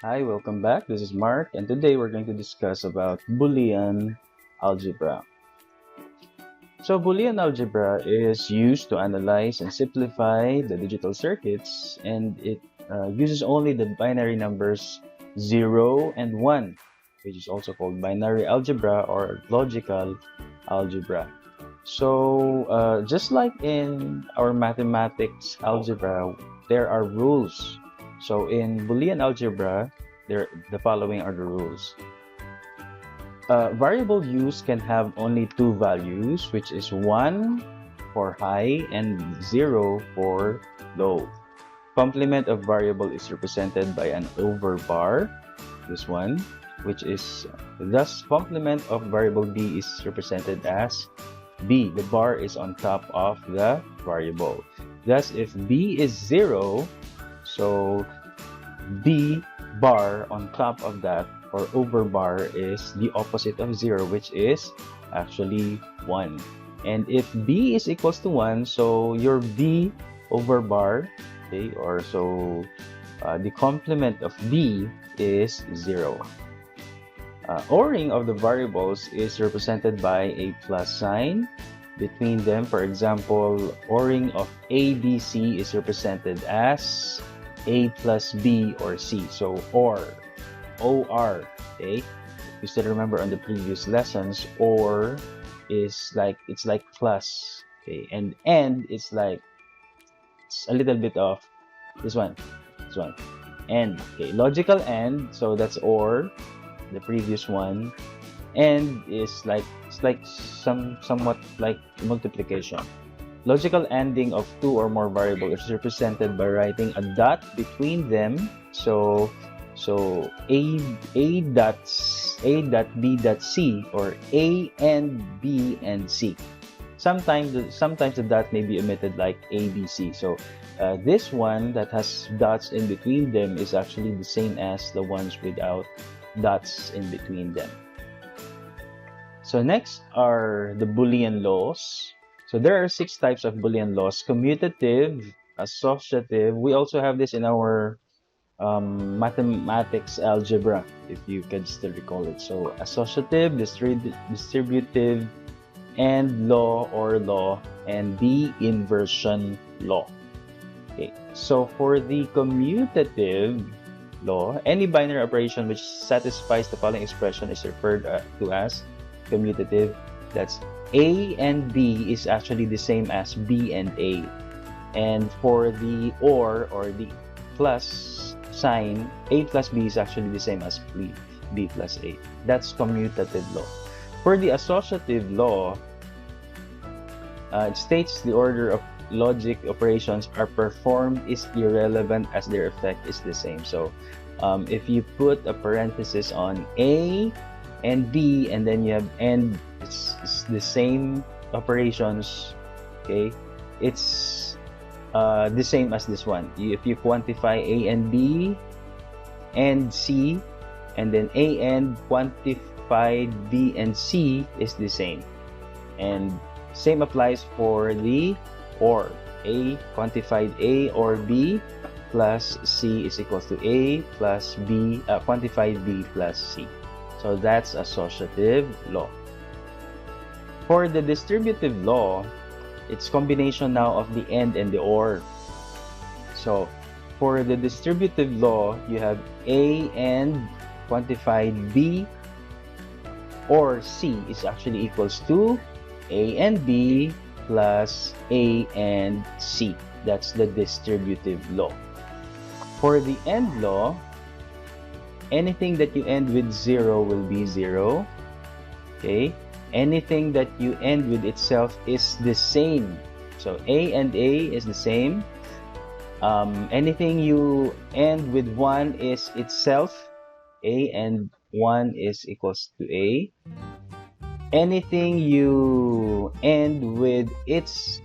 Hi, welcome back. This is Mark, and today we're going to discuss about Boolean Algebra. So, Boolean Algebra is used to analyze and simplify the digital circuits, and it uses only the binary numbers 0 and 1, which is also called binary algebra or logical algebra. So, just like in our mathematics algebra, there are rules. So, in Boolean algebra, the following are the rules. Variable use can have only two values, which is 1 for high and 0 for low. Complement of variable is represented by an over bar, this one, which is thus complement of variable b is represented as b. The bar is on top of the variable. Thus, if b is 0, so b bar on top of that or over bar is the opposite of 0, which is actually 1. And if b is equals to 1, so your b over bar, okay, or so the complement of b is 0. ORing of the variables is represented by a plus sign between them. For example, ORing of a, b, c is represented as a plus b or c. So OR, okay? You still remember on the previous lessons, OR is like, it's like plus, okay? And AND is like, it's a little bit of this one, AND, okay? Logical AND, so that's OR, the previous one. AND is like, it's like somewhat like multiplication. Logical ANDing of two or more variables is represented by writing a dot between them. So A dot B dot C, or A and B and C. Sometimes the dot may be omitted, like A, B, C. So this one that has dots in between them is actually the same as the ones without dots in between them. So next are the Boolean laws. So there are 6 types of Boolean laws: commutative, associative. We also have this in our mathematics algebra, if you can still recall it. So associative, distributive, and law or law, and the inversion law. Okay, so for the commutative law, any binary operation which satisfies the following expression is referred to as commutative. That's A and B is actually the same as B and A. And for the or the plus sign, A plus B is actually the same as B plus A. That's commutative law. For the associative law, it states the order of logic operations are performed is irrelevant as their effect is the same. So if you put a parenthesis on A and B, and then you have and, it's the same operations, okay? It's the same as this one. If you quantify A and B and C, and then A and quantified B and C is the same. And same applies for the or. A quantified A or B plus C is equals to A plus B quantified B plus C. So that's associative law. For the distributive law, it's combination now of the and the or. So for the distributive law, you have A and quantified B or C is actually equals to A and B plus A and C. That's the distributive law. For the AND law, anything that you end with 0 will be 0. Okay? Anything that you end with itself is the same. So A and A is the same. Anything you end with 1 is itself. A and 1 is equals to A. Anything you end with its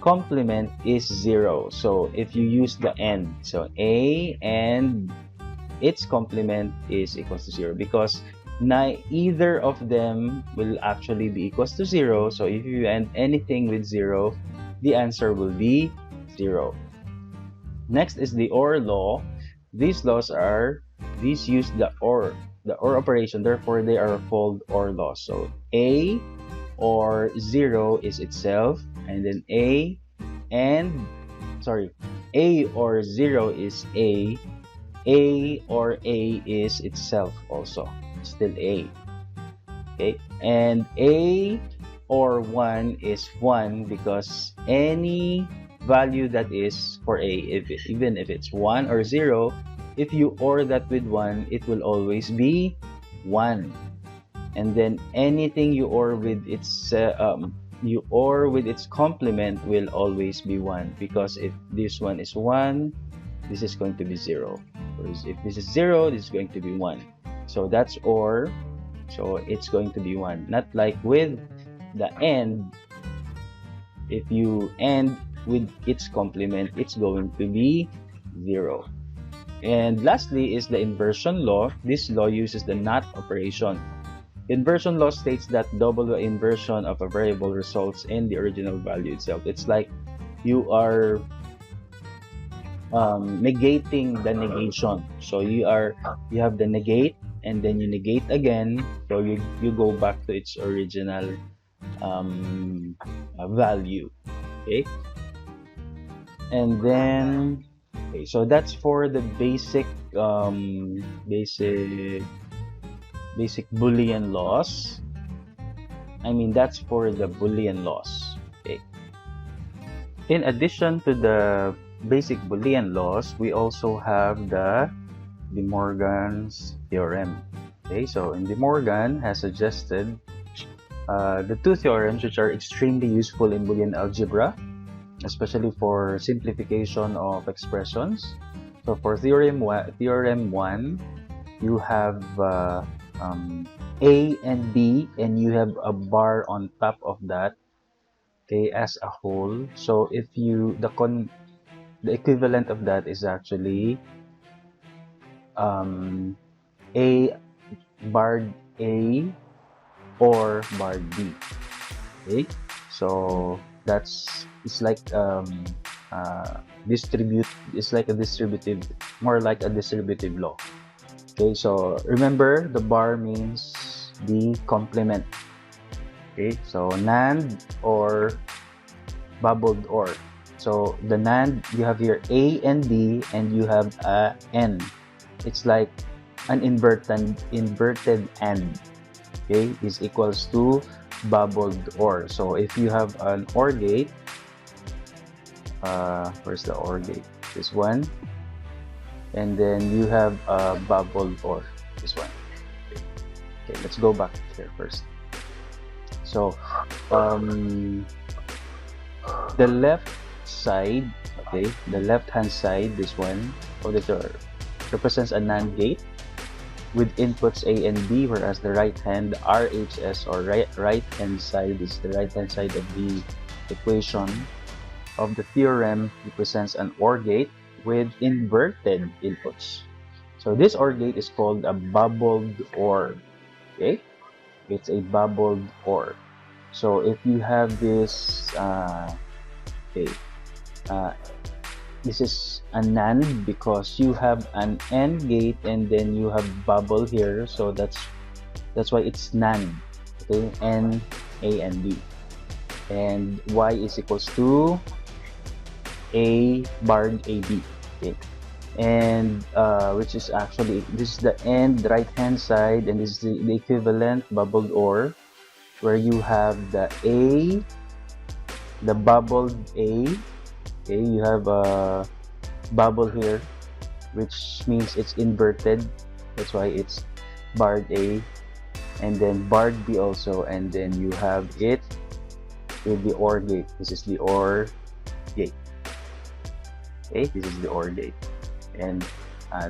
complement is 0. So if you use the AND, so A and its complement is equals to 0, because either of them will actually be equals to 0. So if you end anything with 0, the answer will be 0. Next is the OR law. These laws are these use the or operation, therefore they are called OR laws. So A or 0 is itself, and then A or 0 is A or A is itself also, still A. Okay, and A or 1 is 1 because any value that is for A, even if it's 1 or 0, if you OR that with 1, it will always be 1. And then anything you OR with its complement will always be 1, because if this one is 1, this is going to be 0. Whereas if this is 0, this is going to be 1. So that's OR. So it's going to be 1. Not like with the AND. If you AND with its complement, it's going to be 0. And lastly is the inversion law. This law uses the NOT operation. Inversion law states that double the inversion of a variable results in the original value itself. It's like you are negating the negation. So you have the negate, and then you negate again, so you go back to its original value. Okay, and then so that's for the basic Boolean laws. That's for the Boolean laws. Okay, in addition to the basic Boolean laws, we also have the De Morgan's theorem. Okay, so De Morgan has suggested the two theorems which are extremely useful in Boolean algebra, especially for simplification of expressions. So for theorem 1, you have A and B, and you have a bar on top of that, okay, as a whole. So if you the equivalent of that is actually A barred A or barred B. Okay, so it's like more like a distributive law. Okay, so remember, the bar means the complement. Okay, so NAND or bubbled OR. So the NAND, you have here A and B, and you have a N. It's like an inverted AND. Okay, is equals to bubbled OR. So if you have an OR gate, where's the OR gate? This one. And then you have a bubbled OR, this one. Okay, let's go back here first. So the left side, okay, the left hand side, this one, represents a NAND gate with inputs A and B, whereas the right hand, RHS, or right hand side, is the right hand side of the equation of the theorem, represents an OR gate with inverted inputs. So this OR gate is called a bubbled OR. Okay, it's a bubbled OR. So if you have this, this is a NAND because you have an AND gate and then you have bubble here, so that's why it's NAND. Okay, N, A, and B, and Y is equals to A barred AB. Okay, and which is actually, this is the end right hand side, and this is the equivalent bubbled OR, where you have the A, the bubbled A. Okay, you have a bubble here, which means it's inverted, that's why it's barred A, and then barred B also, and then you have it with the OR gate. This is the OR gate. Okay, this is the OR gate, and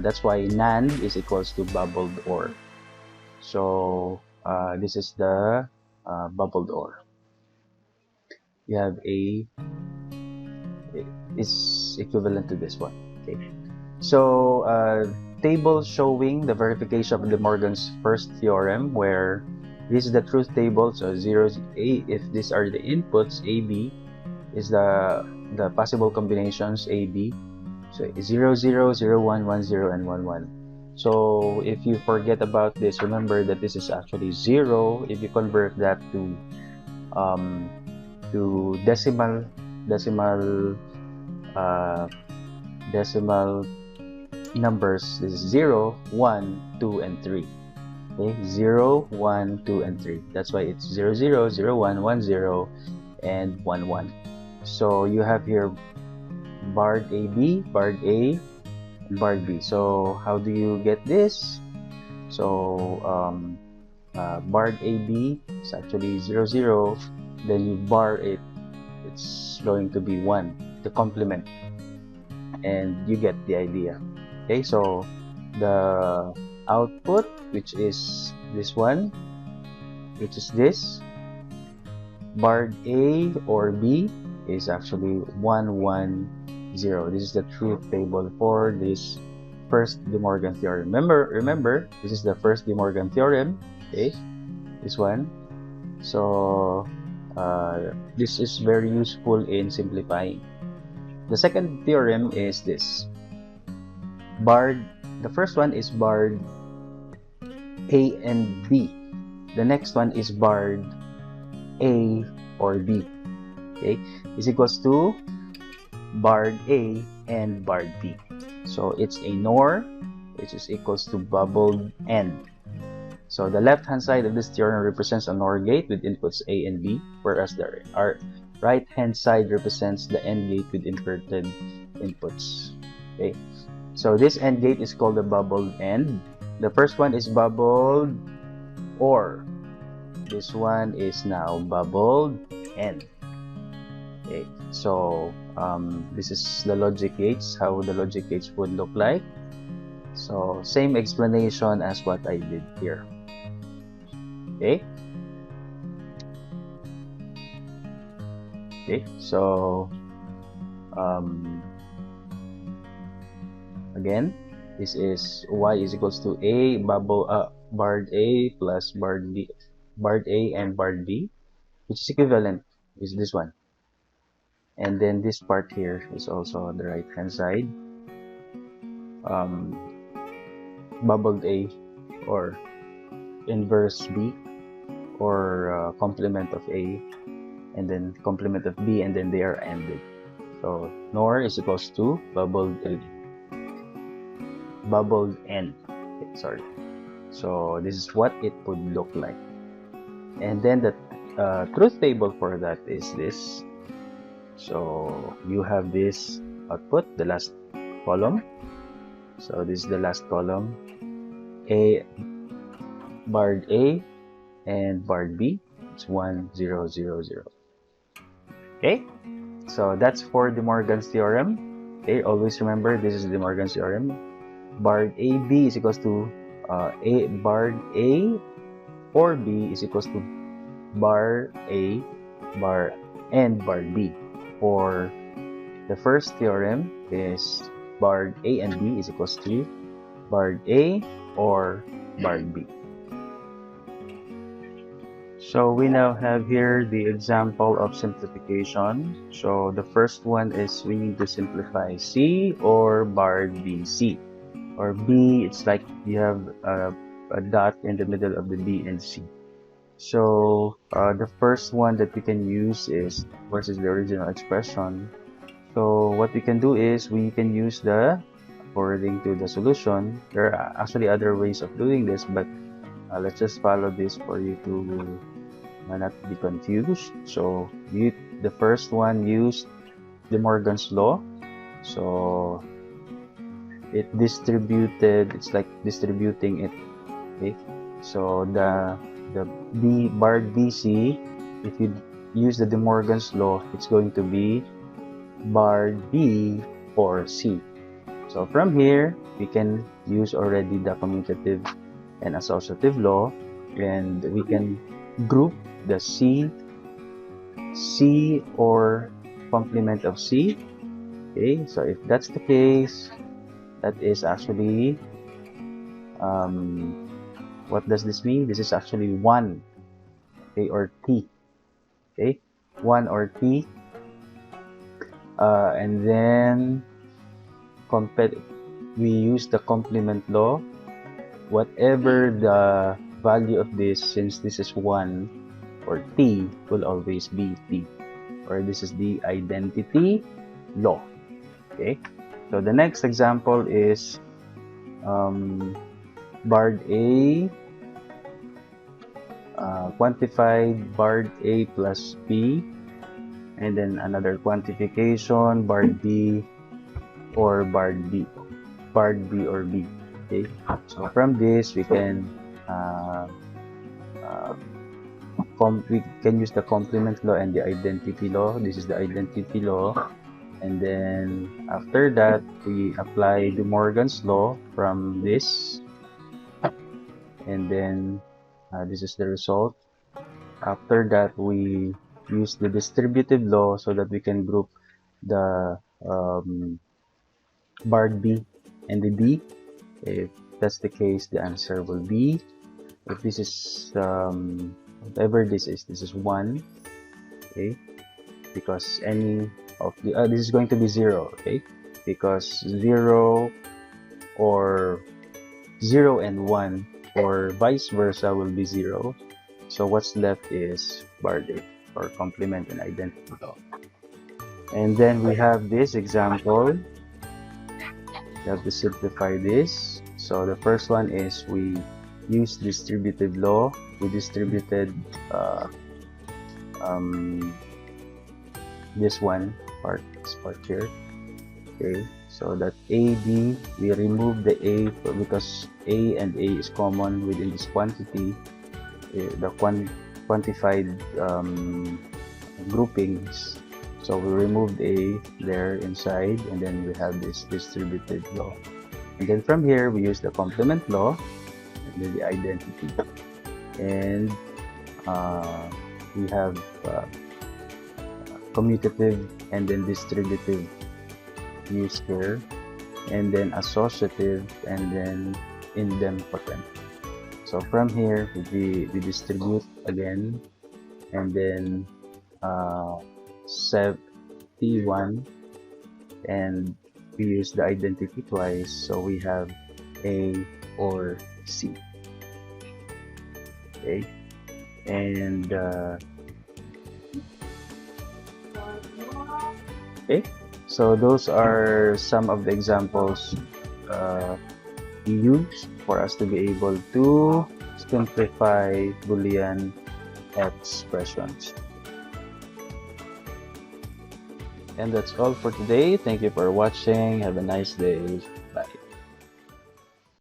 that's why NAND is equals to bubbled OR. So this is the bubbled OR. You have A is equivalent to this one. Okay, so table showing the verification of De Morgan's first theorem, where this is the truth table. So 0 A, if these are the inputs, AB is the possible combinations AB. So 0 0 0 1 1 0 and 1 1. So if you forget about this, remember that this is actually 0. If you convert that to uh, decimal numbers, this is 0, 1, 2, and 3. Okay, 0, 1, 2, and 3. That's why it's 0, 0, 0, 1, 1, 0, and 1, 1. So you have here barred AB, barred A, and barred B. So how do you get this? So barred AB is actually 0, 0. Then you bar it, it's going to be 1, the complement. And you get the idea. Okay, so the output, which is this one, which is this, barred A or B, is actually 1, 1, 0. This is the truth table for this first De Morgan theorem. Remember, this is the first De Morgan theorem. Okay, this one. So this is very useful in simplifying. The second theorem is this. The first one is barred A and B. The next one is barred A or B. Okay, is equals to barred A and barred B. So it's a NOR, which is equals to bubbled end. So the left-hand side of this theorem represents a NOR gate with inputs A and B, whereas the right-hand side represents the AND gate with inverted inputs. Okay, so this AND gate is called a bubbled end. The first one is bubbled OR. This one is now bubbled end. Okay, so this is the logic gates, how the logic gates would look like. So same explanation as what I did here. Okay. Okay, so again, this is y is equals to a barred A plus barred B, barred A and barred B, which is equivalent is this one. And then this part here is also on the right hand side, bubbled A or inverse B, or complement of A and then complement of B, and then they are ended. So NOR is equals to bubbled end. Okay, sorry. So this is what it would look like. And then the truth table for that is this. So you have this output, the last column. So this is the last column, A barred A and barred B. It's 1, 0, 0, 0. Okay, so that's for De Morgan's theorem. Okay, always remember this is De Morgan's theorem. Barred AB is equals to barred A or B is equals to bar A, bar and bar B. For the first theorem is barred A and B is equals to barred A or barred B. So we now have here the example of simplification. So the first one is we need to simplify C or barred BC. Or B, it's like you have a dot in the middle of the B and C. So the first one that we can use is versus the original expression. So what we can do is we can use according to the solution. There are actually other ways of doing this, but let's just follow this for you to not be confused. So the first one used De Morgan's law. So it distributed, it's like distributing it. Okay, so the B barred BC, if you use the De Morgan's law, it's going to be barred B or C. So from here we can use already the commutative and associative law, and we can group the C or complement of C. Okay, so if that's the case, that is actually what does this mean? This is actually 1, okay, or T. Okay, 1 or T, and then we use the complement law. whatever the value of this, since this is 1, or t, will always be t. Or this is the identity law. Okay, so the next example is barred A, quantified barred A plus B, and then another quantification barred B or barred B or B. Okay, so from this we can use the complement law and the identity law. This is the identity law, and then after that we apply De Morgan's law from this, and then this is the result. After that we use the distributive law so that we can group the barred B and the B. If that's the case, the answer will be, if this is whatever this is 1, okay, because any of the this is going to be 0, okay, because 0 or 0 and 1 or vice versa will be 0. So what's left is barred A, or complement and identity law. And then we have this example. We have to simplify this. So the first one is we use distributive law. We distributed this part here. Okay, so that AB, we remove the A because A and A is common within this quantity. The quantified groupings. So we removed A there inside, and then we have this distributive law. And then from here we use the complement law and then the identity. And we have commutative and then distributive used here, and then associative and then idempotent. So from here we distribute again, and then set T1, and we use the identity twice, so we have A or C. Okay, and okay, so those are some of the examples we use for us to be able to simplify Boolean expressions. And that's all for today. Thank you for watching. Have a nice day.